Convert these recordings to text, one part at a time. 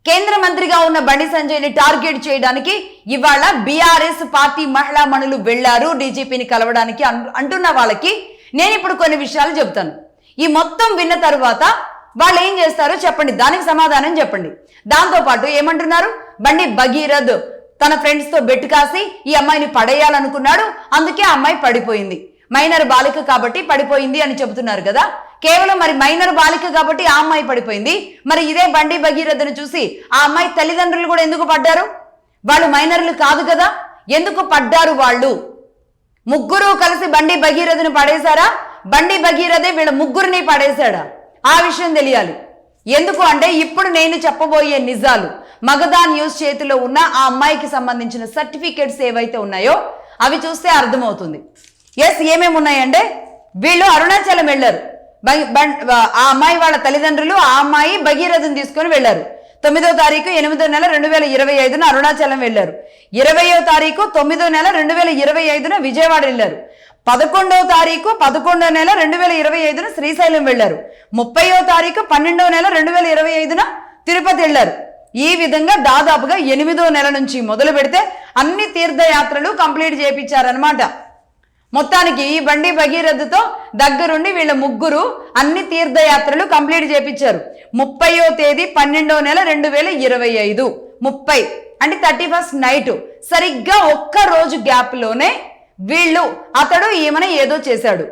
కేంద్ర మంత్రిగా ఉన్న బండి సంజయ్ని టార్గెట్ చేయడానికి ఇవాళ బీఆర్ఎస్ పార్టీ మహిళా మణులు వెళ్లారు డీజీపీని కలవడానికి అంటున్న వాళ్ళకి నేను ఇప్పుడు కొన్ని విషయాలు చెప్తాను. ఈ మొత్తం విన్న తరువాత వాళ్ళు ఏం చేస్తారో చెప్పండి, దానికి సమాధానం చెప్పండి. దాంతో పాటు ఏమంటున్నారు, బండి భగీరథ్ తన ఫ్రెండ్స్ తో బెట్టు కాసి ఈ అమ్మాయిని పడేయాలనుకున్నాడు, అందుకే ఆ అమ్మాయి పడిపోయింది, మైనర్ బాలిక కాబట్టి పడిపోయింది అని చెబుతున్నారు కదా. కేవలం మరి మైనర్ బాలిక కాబట్టి ఆ అమ్మాయి పడిపోయింది, మరి ఇదే బండి భగీరథను చూసి ఆ అమ్మాయి తల్లిదండ్రులు కూడా ఎందుకు పడ్డారు? వాళ్ళు మైనర్లు కాదు కదా, ఎందుకు పడ్డారు? వాళ్ళు ముగ్గురు కలిసి బండి భగీరథను పడేశారా, బండి భగీరథే వీళ్ళ ముగ్గురిని పడేశాడా? ఆ విషయం తెలియాలి. ఎందుకు అంటే ఇప్పుడు నేను చెప్పబోయే నిజాలు మగధా న్యూస్ చేతిలో ఉన్న ఆ అమ్మాయికి సంబంధించిన సర్టిఫికేట్స్ ఏవైతే ఉన్నాయో అవి చూస్తే అర్థమవుతుంది. ఎస్, ఏమేమి ఉన్నాయంటే వీళ్ళు అరుణాచలం వెళ్ళారు, ఆ అమ్మాయి వాళ్ళ తల్లిదండ్రులు ఆ అమ్మాయి భగీరథను తీసుకొని వెళ్ళారు. 9వ తారీఖు 8వ నెల 2025 అరుణాచలం వెళ్ళారు. 20వ తారీఖు 9వ నెల 2025 విజయవాడ వెళ్ళారు. 11వ తారీఖు 11వ నెల 2025 శ్రీశైలం వెళ్ళారు. 30వ తారీఖు 12వ నెల 2025 తిరుపతి వెళ్ళారు. ఈ విధంగా దాదాపుగా 8వ నెల నుంచి మొదలు పెడితే అన్ని తీర్థయాత్రలు కంప్లీట్ చేయించారనమాట. మొత్తానికి ఈ బండి భగీరథతో దగ్గరుండి వీళ్ళ ముగ్గురు అన్ని తీర్థయాత్రలు కంప్లీట్ చేపించారు. 30వ తేదీ 12వ నెల 2025 30 అంటే 31st నైట్ సరిగ్గా ఒక్క రోజు గ్యాప్ లోనే వీళ్ళు అతడు ఈమెను ఏదో చేశాడు.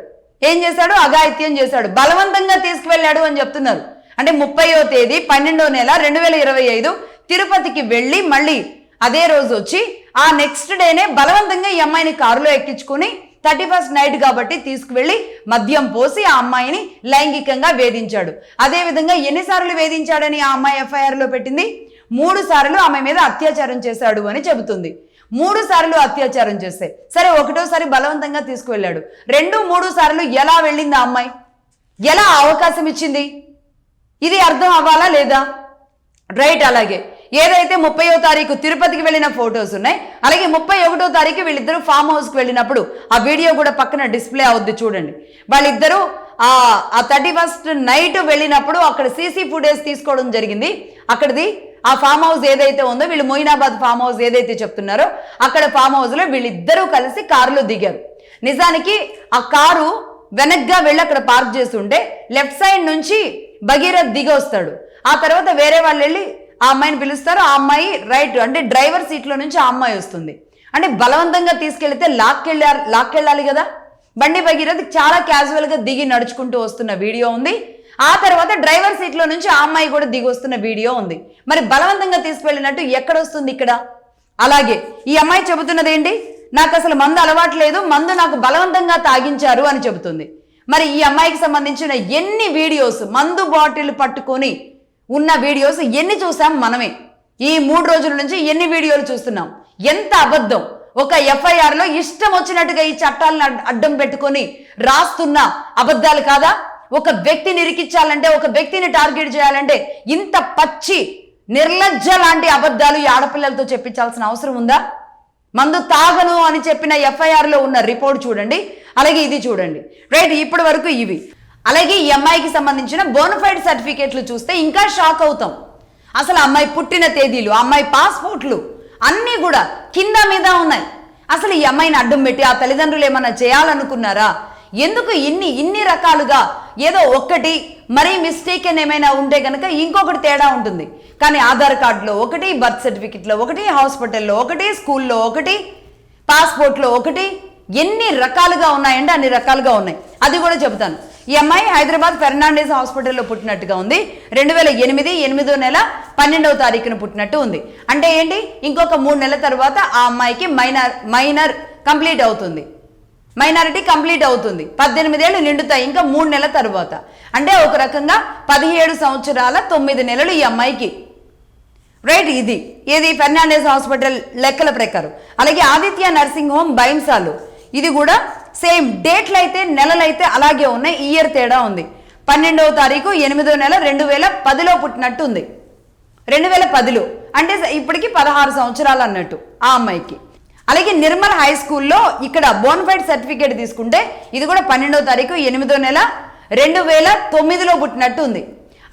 ఏం చేశాడు? అఘాయిత్యం చేశాడు, బలవంతంగా తీసుకువెళ్ళాడు అని చెప్తున్నారు. అంటే 30వ తేదీ 12వ నెల 2025 తిరుపతికి వెళ్ళి మళ్ళీ అదే రోజు వచ్చి ఆ నెక్స్ట్ డేనే బలవంతంగా ఈ అమ్మాయిని కారులో ఎక్కించుకుని 31st నైట్ కాబట్టి తీసుకువెళ్ళి మద్యం పోసి ఆ అమ్మాయిని లైంగికంగా వేధించాడు. అదేవిధంగా ఎన్నిసార్లు వేధించాడని ఆ అమ్మాయి ఎఫ్ఐఆర్ లో పెట్టింది? 3 సార్లు ఆమె మీద అత్యాచారం చేశాడు అని చెబుతుంది. 3 సార్లు అత్యాచారం చేస్తే సరే, 1వసారి బలవంతంగా తీసుకువెళ్ళాడు, 2, 3 సార్లు ఎలా వెళ్ళింది ఆ అమ్మాయి? ఎలా అవకాశం ఇచ్చింది? ఇది అర్థం అవ్వాలా లేదా? రైట్. అలాగే ఏదైతే 30వ తారీఖు తిరుపతికి వెళ్ళిన ఫొటోస్ ఉన్నాయి, అలాగే 31వ తారీఖు వీళ్ళిద్దరూ ఫామ్ హౌస్కి వెళ్ళినప్పుడు ఆ వీడియో కూడా పక్కన డిస్ప్లే అవుద్ది చూడండి. వాళ్ళిద్దరూ ఆ 31st నైట్ వెళ్ళినప్పుడు అక్కడ సీసీ ఫుటేజ్ తీసుకోవడం జరిగింది. అక్కడిది ఆ ఫామ్ హౌస్ ఏదైతే ఉందో, వీళ్ళు మొయినాబాద్ ఫామ్ హౌస్ ఏదైతే చెప్తున్నారో అక్కడ ఫామ్ హౌస్ లో వీళ్ళిద్దరూ కలిసి కారులో దిగారు. నిజానికి ఆ కారు వెనక్గా వెళ్ళి అక్కడ పార్క్ చేస్తుంటే లెఫ్ట్ సైడ్ నుంచి భగీరథ్ దిగి వస్తాడు. ఆ తర్వాత వేరే వాళ్ళు వెళ్ళి ఆ అమ్మాయిని పిలుస్తారు. ఆ అమ్మాయి రైట్ అంటే డ్రైవర్ సీట్లో నుంచి ఆ అమ్మాయి వస్తుంది. అంటే బలవంతంగా తీసుకెళ్తే లాక్కెళ్ళాలి కదా. బండి భగీరథ్ చాలా క్యాజువల్ గా దిగి నడుచుకుంటూ వస్తున్న వీడియో ఉంది. ఆ తర్వాత డ్రైవర్ సీట్లో నుంచి ఆ అమ్మాయి కూడా దిగి వస్తున్న వీడియో ఉంది. మరి బలవంతంగా తీసుకెళ్ళినట్టు ఎక్కడ వస్తుంది ఇక్కడ? అలాగే ఈ అమ్మాయి చెబుతున్నది ఏంటి? నాకు అసలు మందు అలవాటు లేదు, మందు నాకు బలవంతంగా తాగించారు అని చెబుతుంది. మరి ఈ అమ్మాయికి సంబంధించిన ఎన్ని వీడియోస్, మందు బాటిల్ పట్టుకొని ఉన్న వీడియోస్ ఎన్ని చూసాం మనమే? ఈ 3 రోజుల నుంచి ఎన్ని వీడియోలు చూస్తున్నాం? ఎంత అబద్ధం! ఒక ఎఫ్ఐఆర్ లో ఇష్టం వచ్చినట్టుగా ఈ చట్టాలను అడ్డం పెట్టుకొని రాస్తున్న అబద్ధాలు కాదా? ఒక వ్యక్తిని ఇరికించాలంటే, ఒక వ్యక్తిని టార్గెట్ చేయాలంటే ఇంత పచ్చి నిర్లజ్జ లాంటి అబద్ధాలు ఈ ఆడపిల్లలతో చెప్పించాల్సిన అవసరం ఉందా? మందు తాగను అని చెప్పిన ఎఫ్ఐఆర్ లో ఉన్న రిపోర్ట్ చూడండి, అలాగే ఇది చూడండి. రైట్, ఇప్పటి వరకు ఇవి. అలాగే ఈ అమ్మాయికి సంబంధించిన బోనఫైడ్ సర్టిఫికేట్లు చూస్తే ఇంకా షాక్ అవుతాం. అసలు అమ్మాయి పుట్టిన తేదీలు, అమ్మాయి పాస్పోర్ట్లు అన్నీ కూడా కింద మీద ఉన్నాయి. అసలు ఈ అమ్మాయిని అడ్డం పెట్టి ఆ తల్లిదండ్రులు ఏమన్నా చేయాలనుకున్నారా? ఎందుకు ఇన్ని రకాలుగా? ఏదో ఒక్కటి మరీ మిస్టేక్ ఏమైనా ఉంటే కనుక ఇంకొకటి తేడా ఉంటుంది. కానీ ఆధార్ కార్డులో ఒకటి, బర్త్ సర్టిఫికెట్లో ఒకటి, హాస్పిటల్లో ఒకటి, స్కూల్లో ఒకటి, పాస్పోర్ట్లో ఒకటి, ఎన్ని రకాలుగా ఉన్నాయంటే అన్ని రకాలుగా ఉన్నాయి. అది కూడా చెబుతాను. ఈ అమ్మాయి హైదరాబాద్ ఫెర్నాండెస్ హాస్పిటల్లో పుట్టినట్టుగా ఉంది. 2008 8వ నెల 12వ తారీఖున పుట్టినట్టు ఉంది. అంటే ఏంటి? ఇంకొక 3 నెలల తర్వాత ఆ అమ్మాయికి మైనర్ కంప్లీట్ అవుతుంది, మైనారిటీ కంప్లీట్ అవుతుంది. 18 ఏళ్ళు నిండుతాయి ఇంకా 3 నెలల తర్వాత. అంటే ఒక రకంగా 17 సంవత్సరాల 9 నెలలు ఈ అమ్మాయికి. రైట్, ఇది ఫెర్నాండెస్ హాస్పిటల్ లెక్కల ప్రకారం. అలాగే ఆదిత్య నర్సింగ్ హోమ్ బైంసాలు, ఇది కూడా సేమ్ డేట్లు అయితే నెలలైతే అలాగే ఉన్నాయి, ఇయర్ తేడా ఉంది. 12వ తారీఖు 8వ నెల 2010లో పుట్టినట్టు ఉంది. 2010లో అంటే ఇప్పటికి 16 సంవత్సరాలు అన్నట్టు ఆ అమ్మాయికి. అలాగే నిర్మల్ హై స్కూల్లో ఇక్కడ బోనఫైడ్ సర్టిఫికేట్ తీసుకుంటే ఇది కూడా 12వ తారీఖు 8వ నెల 2009లో పుట్టినట్టు ఉంది.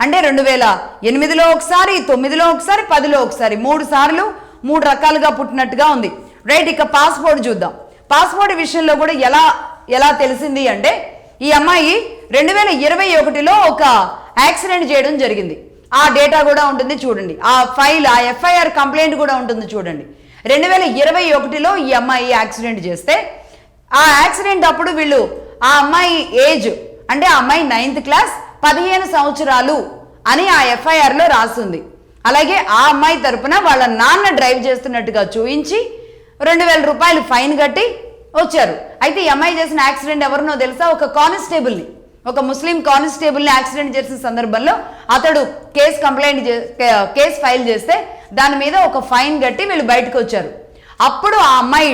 అంటే 2008లో ఒకసారి, 9లో ఒకసారి, 10లో ఒకసారి 3 సార్లు 3 రకాలుగా పుట్టినట్టుగా ఉంది. రైట్. ఇక పాస్పోర్ట్ చూద్దాం. పాస్పోర్ట్ విషయంలో కూడా ఎలా తెలిసింది అంటే ఈ అమ్మాయి 2021లో ఒక యాక్సిడెంట్ చేయడం జరిగింది. ఆ డేటా కూడా ఉంటుంది చూడండి. ఆ ఫైల్, ఆ ఎఫ్ఐఆర్ కంప్లైంట్ కూడా ఉంటుంది చూడండి. 2021లో ఈ అమ్మాయి యాక్సిడెంట్ చేస్తే ఆ యాక్సిడెంట్ అప్పుడు వీళ్ళు ఆ అమ్మాయి ఏజ్ అంటే ఆ అమ్మాయి 9th క్లాస్ 15 సంవత్సరాలు అని ఆ ఎఫ్ఐఆర్లో రాస్తుంది. అలాగే ఆ అమ్మాయి తరపున వాళ్ళ నాన్న డ్రైవ్ చేస్తున్నట్టుగా చూపించి 2000 రూపాయలు ఫైన్ కట్టి వచ్చారు. అయితే ఈ అమ్మాయి చేసిన యాక్సిడెంట్ ఎవరినో తెలుసా? ఒక కానిస్టేబుల్ని, ఒక ముస్లిం కానిస్టేబుల్ని యాక్సిడెంట్ చేసిన సందర్భంలో అతడు కేసు ఫైల్ చేస్తే దాని మీద ఒక ఫైన్ కట్టి వీళ్ళు బయటకు వచ్చారు. అప్పుడు ఆ అమ్మాయి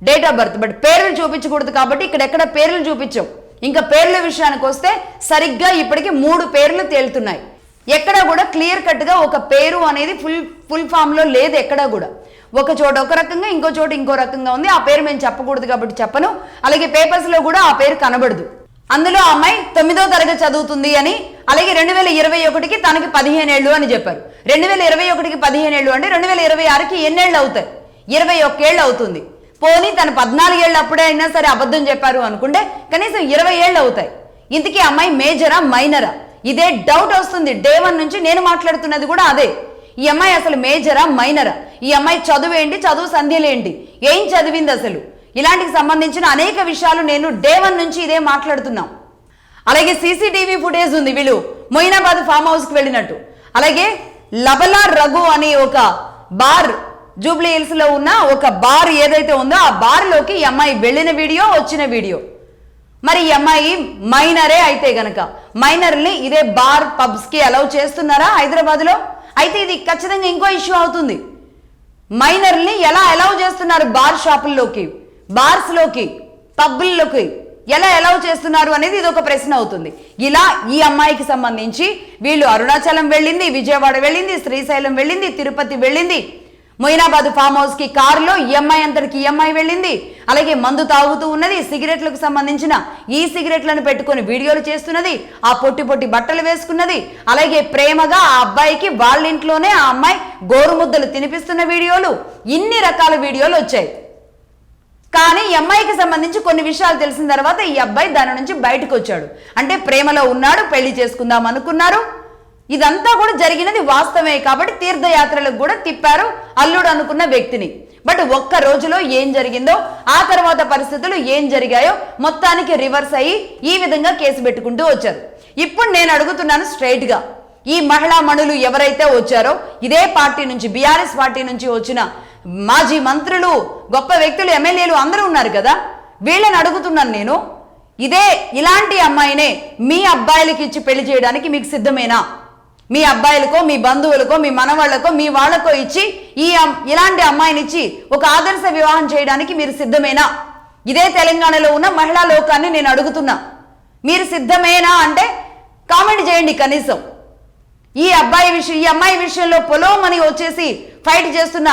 డేట్ ఆఫ్ బర్త్, బట్ పేర్లు చూపించకూడదు కాబట్టి ఇక్కడెక్కడ పేర్లు చూపించాం. ఇంకా పేర్ల విషయానికి వస్తే సరిగ్గా ఇప్పటికి 3 పేర్లు తేలుతున్నాయి. ఎక్కడ కూడా క్లియర్ కట్గా ఒక పేరు అనేది ఫుల్ ఫామ్లో లేదు. ఎక్కడా కూడా ఒక చోట ఒక రకంగా, ఇంకో చోట ఇంకో రకంగా ఉంది. ఆ పేరు మేము చెప్పకూడదు కాబట్టి చెప్పను. అలాగే పేపర్స్లో కూడా ఆ పేరు కనబడదు. అందులో ఆ అమ్మాయి 9వ తరగతి చదువుతుంది అని, అలాగే 2021కి తనకి 15 ఏళ్ళు అని చెప్పారు. 2021కి 15 ఏళ్ళు అంటే 2026కి ఎన్నేళ్ళు అవుతాయి? 21 ఏళ్ళు అవుతుంది. పోనీ తను 14 ఏళ్ళు అప్పుడే అయినా సరే అబద్ధం చెప్పారు అనుకుంటే కనీసం 20 ఏళ్ళు అవుతాయి. ఇంతకీ అమ్మాయి మేజరా మైనరా? ఇదే డౌట్ వస్తుంది. డే 1 నుంచి నేను మాట్లాడుతున్నది కూడా అదే. ఈ అమ్మాయి అసలు మేజరా మైనరా? ఈ అమ్మాయి చదువు ఏంటి, చదువు సంధ్యలు ఏంటి, ఏం చదివింది అసలు? ఇలాంటికి సంబంధించిన అనేక విషయాలు నేను డే 1 నుంచి ఇదే మాట్లాడుతున్నాం. అలాగే సీసీటీవీ ఫుటేజ్ ఉంది వీళ్ళు మొయినాబాద్ ఫామ్ హౌస్కి వెళ్ళినట్టు. అలాగే లబలా రఘు అని ఒక బార్, జూబ్లీ హిల్స్ లో ఉన్న ఒక బార్ ఏదైతే ఉందో ఆ బార్లోకి ఈ అమ్మాయి వెళ్ళిన వీడియో, వచ్చిన వీడియో. మరి ఈ అమ్మాయి మైనరే అయితే గనక మైనర్ని ఇదే బార్ పబ్స్కి అలౌ చేస్తున్నారా హైదరాబాద్లో? అయితే ఇది ఖచ్చితంగా ఇంకో ఇష్యూ అవుతుంది. మైనర్ని ఎలా అలౌ చేస్తున్నారు? బార్ షాపుల్లోకి, బార్స్లోకి, పబ్బుల్లోకి ఎలా అలౌ చేస్తున్నారు అనేది ఇది ఒక ప్రశ్న అవుతుంది. ఇలా ఈ అమ్మాయికి సంబంధించి వీళ్ళు అరుణాచలం వెళ్ళింది, విజయవాడ వెళ్ళింది, శ్రీశైలం వెళ్ళింది, తిరుపతి వెళ్ళింది, మొయినాబాద్ ఫామ్ హౌస్ కి కారులో ఈఎంఐ అంతటికి ఈఎంఐ వెళ్ళింది. అలాగే మందు తాగుతూ ఉన్నది, సిగరెట్లకు సంబంధించిన ఈ సిగరెట్లను పెట్టుకొని వీడియోలు చేస్తున్నది, ఆ పొట్టి బట్టలు వేసుకున్నది. అలాగే ప్రేమగా ఆ అబ్బాయికి వాళ్ళ ఇంట్లోనే ఆ అమ్మాయి గోరుముద్దలు తినిపిస్తున్న వీడియోలు, ఇన్ని రకాల వీడియోలు వచ్చాయి. కానీ ఈ అమ్మాయికి సంబంధించి కొన్ని విషయాలు తెలిసిన తర్వాత ఈ అబ్బాయి దాని నుంచి బయటకు వచ్చాడు. అంటే ప్రేమలో ఉన్నాడు, పెళ్లి చేసుకుందాం అనుకున్నారు. ఇదంతా కూడా జరిగినది వాస్తవమే కాబట్టి తీర్థయాత్రలకు కూడా తిప్పారు అల్లుడు అనుకున్న వ్యక్తిని. బట్ ఒక్క రోజులో ఏం జరిగిందో, ఆ తర్వాత పరిస్థితులు ఏం జరిగాయో మొత్తానికి రివర్స్ అయ్యి ఈ విధంగా కేసు పెట్టుకుంటూ వచ్చారు. ఇప్పుడు నేను అడుగుతున్నాను స్ట్రైట్ గా, ఈ మహిళా మణులు ఎవరైతే వచ్చారో ఇదే పార్టీ నుంచి, బీఆర్ఎస్ పార్టీ నుంచి వచ్చిన మాజీ మంత్రులు, గొప్ప వ్యక్తులు, ఎమ్మెల్యేలు అందరూ ఉన్నారు కదా, వీళ్ళని అడుగుతున్నాను నేను, ఇలాంటి అమ్మాయినే మీ అబ్బాయిలకి ఇచ్చి పెళ్లి చేయడానికి మీకు సిద్ధమేనా? మీ అబ్బాయిలకో, మీ బంధువులకో, మీ మనవాళ్లకో, మీ వాళ్లకో ఇచ్చి ఇలాంటి అమ్మాయిని ఇచ్చి ఒక ఆదర్శ వివాహం చేయడానికి మీరు సిద్ధమేనా? ఇదే తెలంగాణలో ఉన్న మహిళా లోకాన్ని నేను అడుగుతున్నా, మీరు సిద్ధమేనా అంటే కామెంట్ చేయండి కనీసం. ఈ అమ్మాయి విషయంలో పొలోమని వచ్చేసి ఫైట్ చేస్తున్న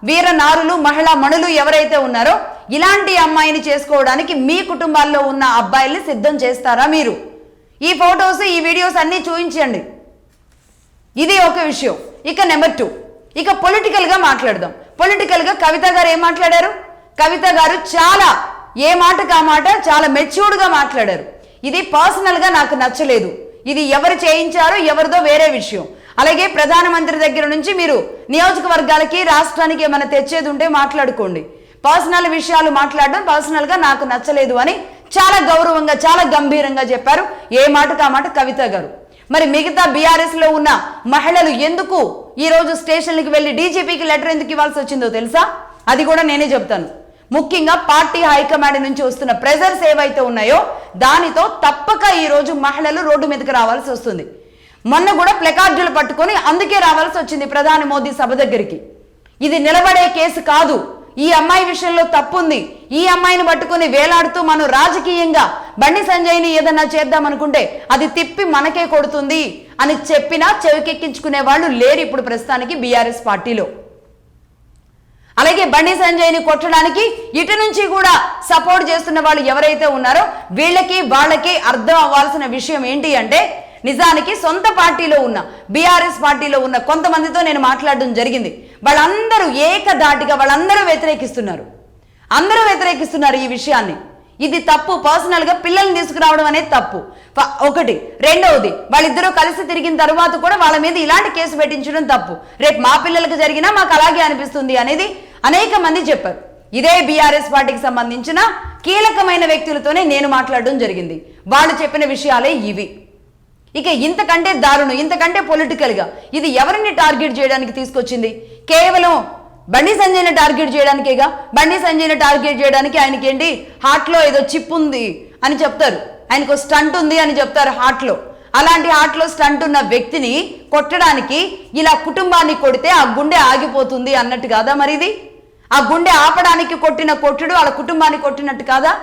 వీర నారులు, మహిళా మణులు ఎవరైతే ఉన్నారో ఇలాంటి అమ్మాయిని చేసుకోవడానికి మీ కుటుంబాల్లో ఉన్న అబ్బాయిల్ని సిద్ధం చేస్తారా మీరు? ఈ ఫొటోస్, ఈ వీడియోస్ అన్నీ చూపించండి. ఇది ఒక విషయం. ఇక నెంబర్ 2, ఇక పొలిటికల్గా మాట్లాడదాం. పొలిటికల్గా కవిత గారు ఏం మాట్లాడారు? కవిత గారు చాలా ఏ మాటకు ఆ మాట చాలా మెచ్యూర్డ్గా మాట్లాడారు. ఇది పర్సనల్గా నాకు నచ్చలేదు. ఇది ఎవరు చేయించారో ఎవరిదో వేరే విషయం. అలాగే ప్రధానమంత్రి దగ్గర నుంచి మీరు నియోజకవర్గాలకి, రాష్ట్రానికి ఏమైనా తెచ్చేది ఉంటే మాట్లాడుకోండి. పర్సనల్ విషయాలు మాట్లాడడం పర్సనల్గా నాకు నచ్చలేదు అని చాలా గౌరవంగా, చాలా గంభీరంగా చెప్పారు. ఏ మాటకు ఆ మాట కవిత గారు. మరి మిగతా బీఆర్ఎస్ లో ఉన్న మహిళలు ఎందుకు ఈ రోజు స్టేషన్లకు వెళ్ళి డీజీపీకి లెటర్ ఎందుకు ఇవ్వాల్సి వచ్చిందో తెలుసా? అది కూడా నేనే చెప్తాను. ముఖ్యంగా పార్టీ హైకమాండ్ నుంచి వస్తున్న ప్రెజర్స్ ఏవైతే ఉన్నాయో దానితో తప్పక ఈ రోజు మహిళలు రోడ్డు మీదకి రావాల్సి వస్తుంది. మొన్న కూడా ప్లకార్డులు పట్టుకొని అందుకే రావాల్సి వచ్చింది ప్రధాని మోదీ సభ దగ్గరికి. ఇది నిలబడే కేసు కాదు. ఈ అమ్మాయి విషయంలో తప్పుంది. ఈ అమ్మాయిని పట్టుకుని వేలాడుతూ మనం రాజకీయంగా బండి సంజయ్ని ఏదన్నా చేద్దామనుకుంటే అది తిప్పి మనకే కొడుతుంది అని చెప్పినా చెవికెక్కించుకునే వాళ్ళు లేరు ఇప్పుడు ప్రస్తుతానికి బీఆర్ఎస్ పార్టీలో. అలాగే బండి సంజయ్ని కొట్టడానికి ఇటు నుంచి కూడా సపోర్ట్ చేస్తున్న వాళ్ళు ఎవరైతే ఉన్నారో వీళ్ళకి వాళ్ళకి అర్థం అవ్వాల్సిన విషయం ఏంటి అంటే, నిజానికి సొంత పార్టీలో ఉన్న బీఆర్ఎస్ పార్టీలో ఉన్న కొంతమందితో నేను మాట్లాడడం జరిగింది. వాళ్ళందరూ ఏకధాటిగా వాళ్ళందరూ వ్యతిరేకిస్తున్నారు ఈ విషయాన్ని. ఇది తప్పు. పర్సనల్గా పిల్లల్ని తీసుకురావడం అనేది తప్పు. ఒకటి. రెండవది, వాళ్ళిద్దరూ కలిసి తిరిగిన తర్వాత కూడా వాళ్ళ మీద ఇలాంటి కేసు పెట్టించడం తప్పు. రేపు మా పిల్లలకు జరిగినా మాకు అలాగే అనిపిస్తుంది అనేది అనేక మంది చెప్పారు. ఇదే బీఆర్ఎస్ పార్టీకి సంబంధించిన కీలకమైన వ్యక్తులతోనే నేను మాట్లాడడం జరిగింది. వాళ్ళు చెప్పిన విషయాలే ఇవి. ఇక ఇంతకంటే దారుణం, ఇంతకంటే పొలిటికల్గా ఇది ఎవరిని టార్గెట్ చేయడానికి తీసుకొచ్చింది? కేవలం బండి సంజయ్ని టార్గెట్ చేయడానికేగా. బండి సంజయ్ని టార్గెట్ చేయడానికి ఆయనకి ఏంటి, హార్ట్లో ఏదో చిప్ ఉంది అని చెప్తారు, ఆయనకు స్టంట్ ఉంది అని చెప్తారు హార్ట్లో. అలాంటి హార్ట్లో స్టంట్ ఉన్న వ్యక్తిని కొట్టడానికి ఇలా కుటుంబాన్ని కొడితే ఆ గుండె ఆగిపోతుంది అన్నట్టు కాదా? మరి ఇది ఆ గుండె ఆపడానికి కొట్టిన కొట్టుడు వాళ్ళ కుటుంబాన్ని కొట్టినట్టు కాదా?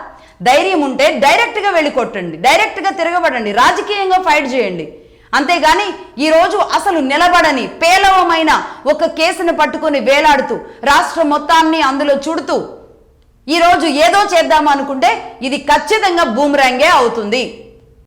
ధైర్యం ఉంటే డైరెక్ట్గా వెళ్ళి కొట్టండి, డైరెక్ట్గా తిరగబడండి, రాజకీయంగా ఫైట్ చేయండి. అంతేగాని ఈరోజు అసలు నిలబడని పేలవమైన ఒక కేసును పట్టుకొని వేలాడుతూ రాష్ట్రం మొత్తాన్ని అందులో చుడుతూ ఈరోజు ఏదో చేద్దాం అనుకుంటే ఇది ఖచ్చితంగా బూమరాంగే అవుతుంది.